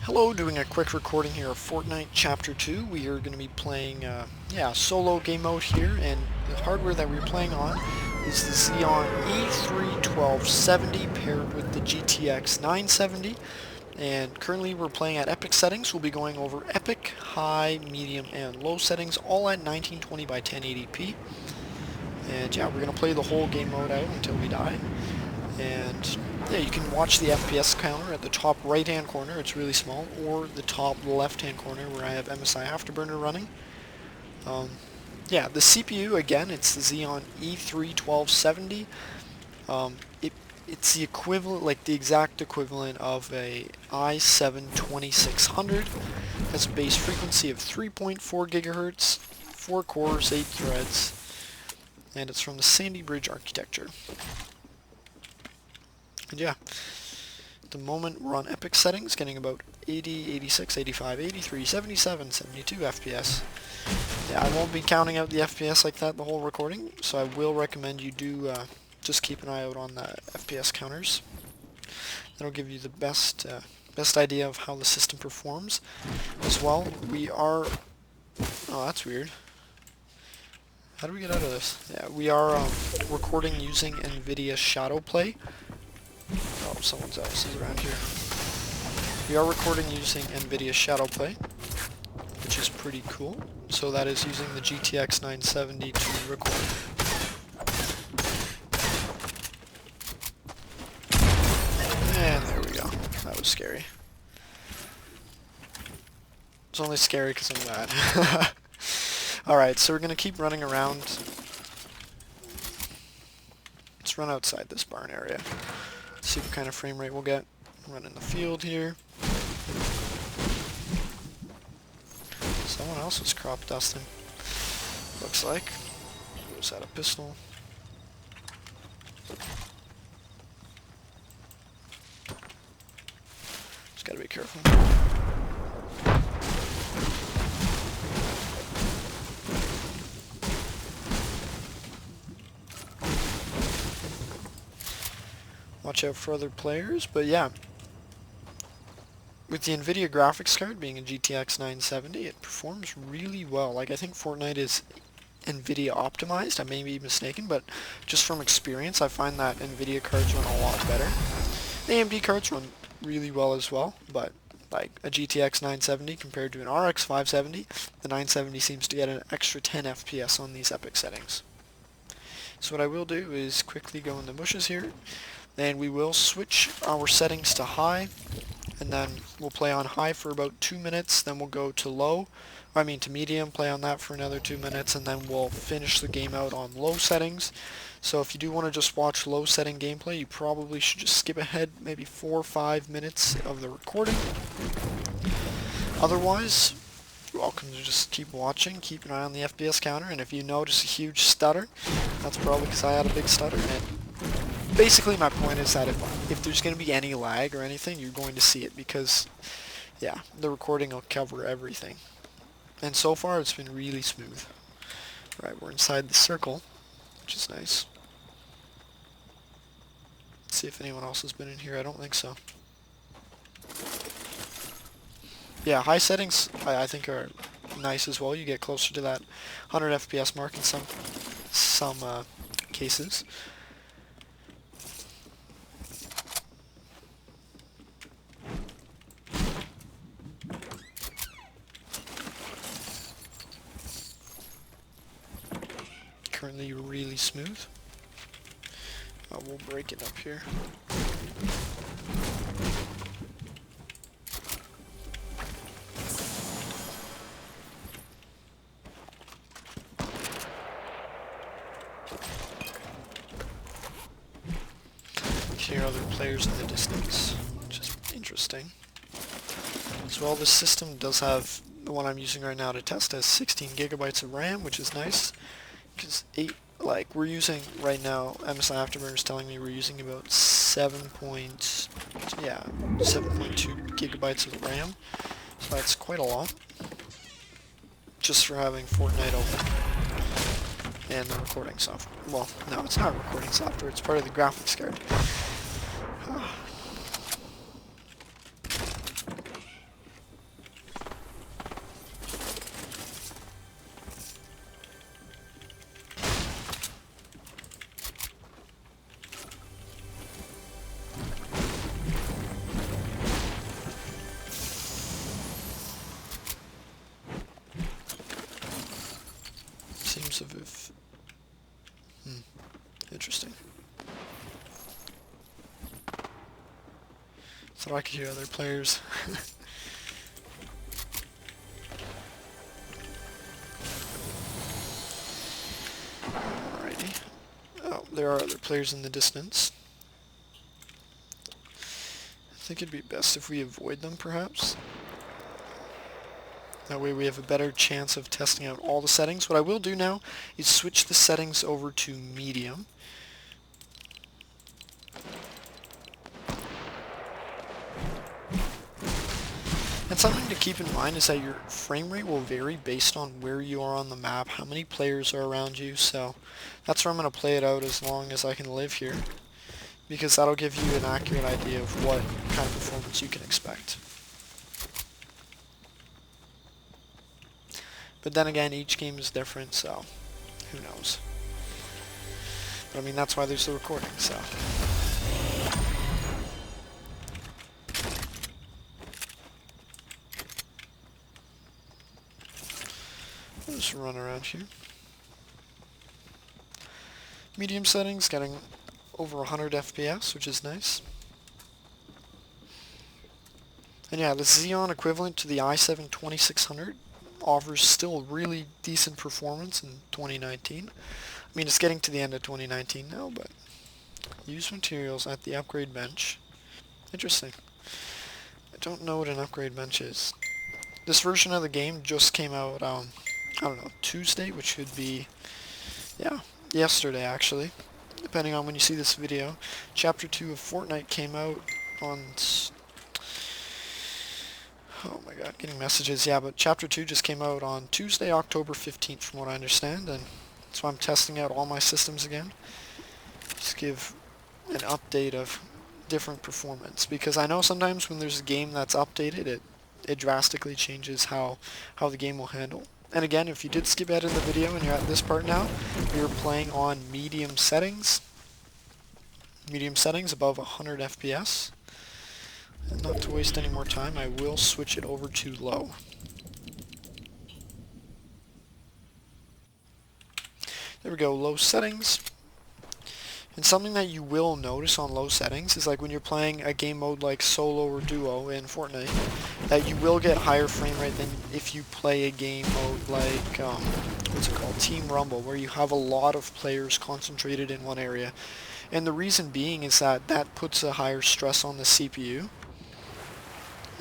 Hello, doing a quick recording here of Fortnite Chapter 2. We are going to be playing, solo game mode here, and the hardware that we're playing on is the Xeon E3 1270 paired with the GTX 970, and currently we're playing at epic settings. We'll be going over epic, high, medium, and low settings, all at 1920 by 1080p. And yeah, we're going to play the whole game mode out until we die. And yeah, you can watch the FPS counter at the top right hand corner, it's really small, or the top left hand corner where I have MSI Afterburner running. Yeah, the CPU, again, it's the Xeon E3 1270. It's the equivalent, like the exact equivalent of a i7 2600. Has a base frequency of 3.4 gigahertz, 4 cores, 8 threads, and it's from the Sandy Bridge architecture. And yeah, at the moment we're on epic settings, getting about 80, 86, 85, 83, 77, 72 FPS. Yeah, I won't be counting out the FPS like that the whole recording, so I will recommend you do just keep an eye out on the FPS counters. That'll give you the best idea of how the system performs. As well, we are... Oh, that's weird. How do we get out of this? Yeah, we are recording using NVIDIA Shadowplay. Oh, someone else is around here. We are recording using NVIDIA Shadowplay, which is pretty cool. So that is using the GTX 970 to record. And there we go. That was scary. It's only scary because I'm mad. Alright, so we're going to keep running around. Let's run outside this barn area. See what kind of frame rate we'll get. Run in the field here. Someone else was crop dusting. Looks like. Was that a pistol? Just gotta be careful. Watch out for other players, but yeah. With the NVIDIA graphics card being a GTX 970, it performs really well. Like, I think Fortnite is NVIDIA optimized. I may be mistaken, but just from experience, I find that NVIDIA cards run a lot better. The AMD cards run really well as well, but like a GTX 970 compared to an RX 570, the 970 seems to get an extra 10 FPS on these epic settings. So what I will do is quickly go in the bushes here, and we will switch our settings to high, and then we'll play on high for about 2 minutes, then we'll go to low, to medium, play on that for another 2 minutes, and then we'll finish the game out on low settings. So if you do want to just watch low setting gameplay, you probably should just skip ahead maybe 4 or 5 minutes of the recording. Otherwise, you're welcome to just keep watching, keep an eye on the FPS counter, and if you notice a huge stutter, that's probably because I had a big stutter. And basically my point is that if there's going to be any lag or anything, you're going to see it because, yeah, the recording will cover everything. And so far it's been really smooth. Right, we're inside the circle, which is nice. Let's see if anyone else has been in here. I don't think so. Yeah, high settings I think are nice as well. You get closer to that 100 FPS mark in some cases. Currently really smooth. We'll break it up here. Hear other players in the distance, which is interesting. As well, this system does have, the one I'm using right now to test, has 16 gigabytes of RAM, which is nice. Because we're using right now, MSI Afterburner is telling me we're using about 7.2 gigabytes of RAM, so that's quite a lot, just for having Fortnite open, and the recording software. Well, no, it's not recording software, it's part of the graphics card. responsive if... Interesting. So I could hear other players. Alrighty. Oh, there are other players in the distance. I think it'd be best if we avoid them, perhaps. That way we have a better chance of testing out all the settings. What I will do now is switch the settings over to medium. And something to keep in mind is that your frame rate will vary based on where you are on the map, how many players are around you, so that's where I'm going to play it out as long as I can live here, because that'll give you an accurate idea of what kind of performance you can expect. But then again, each game is different, so who knows. But I mean, that's why there's the recording, so... I'll just run around here. Medium settings, getting over 100 FPS, which is nice. And yeah, the Xeon equivalent to the i7 2600 offers still really decent performance in 2019. I mean, it's getting to the end of 2019 now, but used materials at the upgrade bench. Interesting. I don't know what an upgrade bench is. This version of the game just came out, I don't know, Tuesday, which should be, yeah, yesterday actually, depending on when you see this video. Chapter 2 of Fortnite came out on... Oh my god, getting messages. Yeah, but Chapter 2 just came out on Tuesday, October 15th, from what I understand, and so I'm testing out all my systems again. Just give an update of different performance, because I know sometimes when there's a game that's updated, it drastically changes how the game will handle. And again, if you did skip ahead in the video and you're at this part now, you're playing on medium settings. Medium settings above 100 FPS. And not to waste any more time, I will switch it over to low. There we go, low settings. And something that you will notice on low settings is like when you're playing a game mode like solo or duo in Fortnite, that you will get higher frame rate than if you play a game mode like, what's it called, Team Rumble, where you have a lot of players concentrated in one area. And the reason being is that that puts a higher stress on the CPU.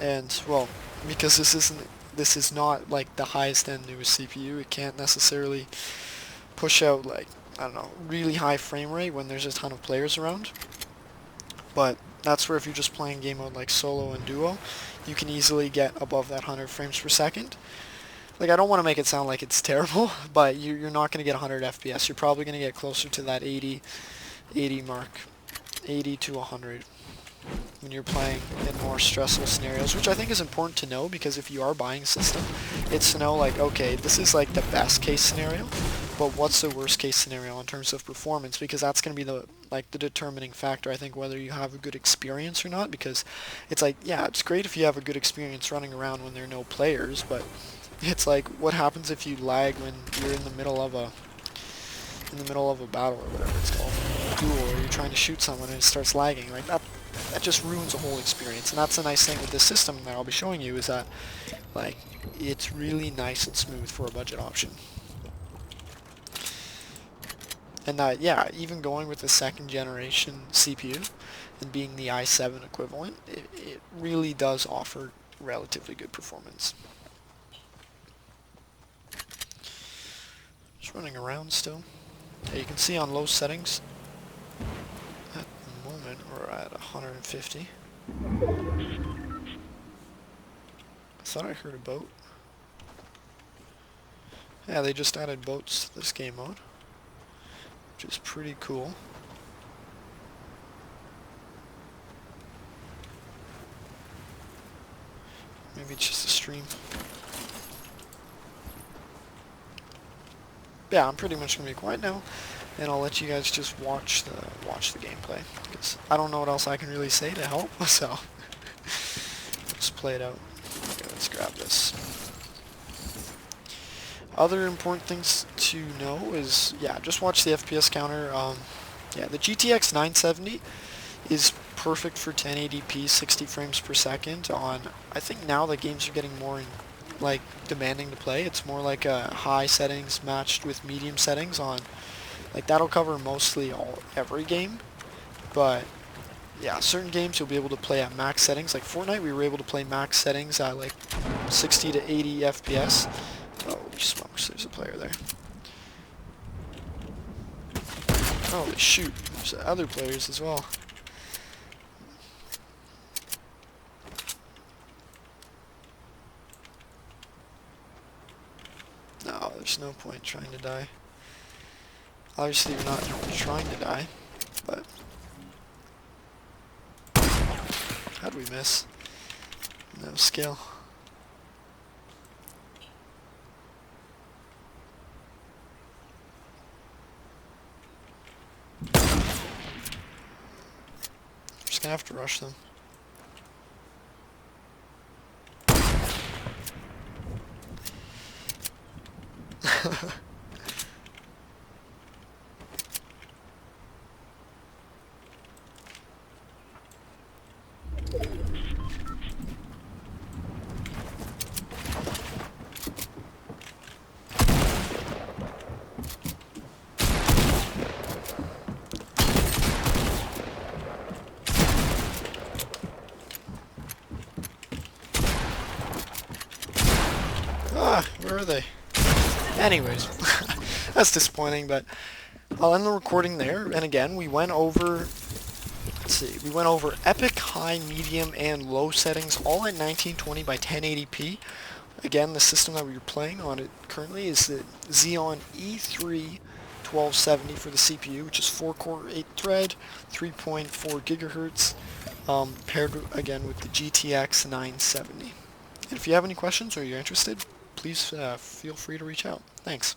And, well, because this is not like the highest end newest CPU, it can't necessarily push out like, I don't know, really high frame rate when there's a ton of players around. But that's where if you're just playing game mode like solo and duo, you can easily get above that 100 frames per second. Like, I don't want to make it sound like it's terrible, but you're not going to get 100 FPS. You're probably going to get closer to that 80 mark, 80 to 100 when you're playing in more stressful scenarios, which I think is important to know, because if you are buying a system, it's to know, like, okay, this is like the best case scenario, but what's the worst case scenario in terms of performance, because that's going to be the determining factor, I think, whether you have a good experience or not. Because it's like, yeah, it's great if you have a good experience running around when there are no players, but it's like, what happens if you lag when you're in the middle of a battle or whatever it's called, duel, or you're trying to shoot someone and it starts lagging? Like, that just ruins the whole experience. And that's the nice thing with this system that I'll be showing you, is that, like, it's really nice and smooth for a budget option. And that, yeah, even going with the second generation CPU and being the i7 equivalent, it really does offer relatively good performance. Just running around still. Yeah, you can see on low settings, at the moment we're at 150. I thought I heard a boat. Yeah, they just added boats to this game mode, which is pretty cool. Maybe it's just a stream. Yeah, I'm pretty much gonna be quiet now, and I'll let you guys just watch the gameplay, because I don't know what else I can really say to help. So just play it out. Okay, let's grab this. Other important things to know is, yeah, just watch the FPS counter. Yeah, the GTX 970 is perfect for 1080p 60 frames per second on, I think now the games are getting more like demanding to play. It's more like high settings matched with medium settings on, like that'll cover mostly every game, but yeah, certain games you'll be able to play at max settings. Like Fortnite, we were able to play max settings at like 60 to 80 FPS. Holy smokes, there's a player there. Holy shoot, there's other players as well. No, there's no point trying to die. Obviously you're not trying to die, but... How'd we miss? No skill. Just gonna have to rush them. Where are they? Anyways, that's disappointing, but I'll end the recording there. And again, we went over, let's see, we went over epic, high, medium, and low settings, all at 1920 by 1080p. Again, the system that we're playing on it currently is the Xeon E3 1270 for the CPU, which is 4-core, 8-thread, 3.4 gigahertz, paired again with the GTX 970. And if you have any questions or you're interested, please feel free to reach out. Thanks.